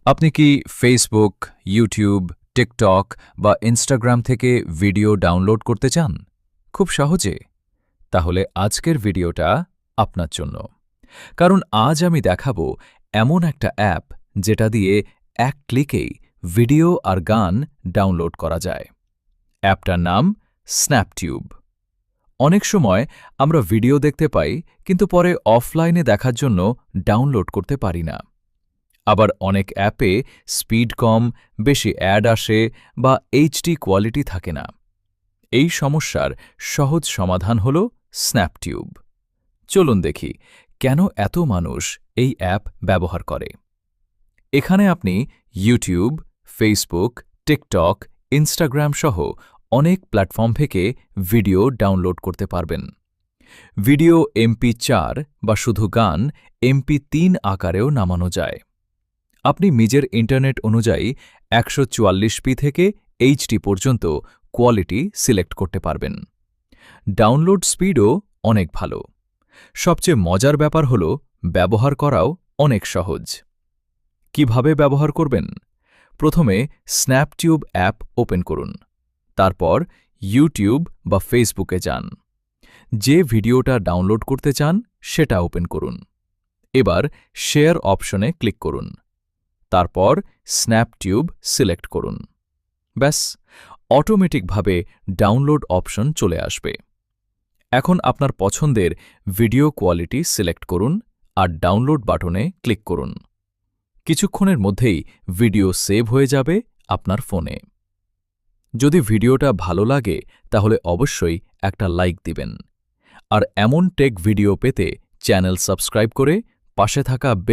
আপনি কি Facebook, YouTube, TikTok বা ইনস্টাগ্রাম থেকে ভিডিও ডাউনলোড করতে চান? খুব সহজে? তাহলে আজকের ভিডিওটা আপনার জন্য। কারণ আজ আমি দেখাবো এমন একটা অ্যাপ যেটা দিয়ে এক ক্লিকেই ভিডিও আর গান ডাউনলোড করা যায়। অ্যাপটার নাম স্ন্যাপটিউব। অনেক সময় আমরা ভিডিও দেখতে পাই, কিন্তু পরে অফলাইনে দেখার জন্য ডাউনলোড করতে পারি না। আবার অনেক অ্যাপে স্পিড কম, বেশি অ্যাড আসে বা এইচডি কোয়ালিটি থাকে না। এই সমস্যার সহজ সমাধান হল স্ন্যাপটিউব। চলুন দেখি কেন এত মানুষ এই অ্যাপ ব্যবহার করে। এখানে আপনি ইউটিউব, ফেসবুক, টিকটক, ইনস্টাগ্রাম সহ অনেক প্ল্যাটফর্ম থেকে ভিডিও ডাউনলোড করতে পারবেন। ভিডিও MP4 বা শুধু গান MP3 আকারেও নামানো যায়। আপনি নিজের ইন্টারনেট অনুযায়ী 144p থেকে এইচডি পর্যন্ত কোয়ালিটি সিলেক্ট করতে পারবেন। ডাউনলোড স্পিডও অনেক ভালো। সবচেয়ে মজার ব্যাপার হল ব্যবহার করাও অনেক সহজ। কিভাবে ব্যবহার করবেন? প্রথমে স্ন্যাপটিউব অ্যাপ ওপেন করুন। তারপর ইউটিউব বা ফেসবুকে যান। যে ভিডিওটা ডাউনলোড করতে চান সেটা ওপেন করুন। এবার শেয়ার অপশনে ক্লিক করুন। তারপর স্ন্যাপটিউব সিলেক্ট করুন। ব্যাস, অটোমেটিকভাবে ডাউনলোড অপশন চলে আসবে। এখন আপনার পছন্দের ভিডিও কোয়ালিটি সিলেক্ট করুন আর ডাউনলোড বাটনে ক্লিক করুন। কিছুক্ষণের মধ্যেই ভিডিও সেভ হয়ে যাবে আপনার ফোনে। যদি ভিডিওটা ভালো লাগে তাহলে অবশ্যই একটা লাইক দিবেন। আর এমন টেক ভিডিও পেতে চ্যানেল সাবস্ক্রাইব করে পাশে থাকা বেল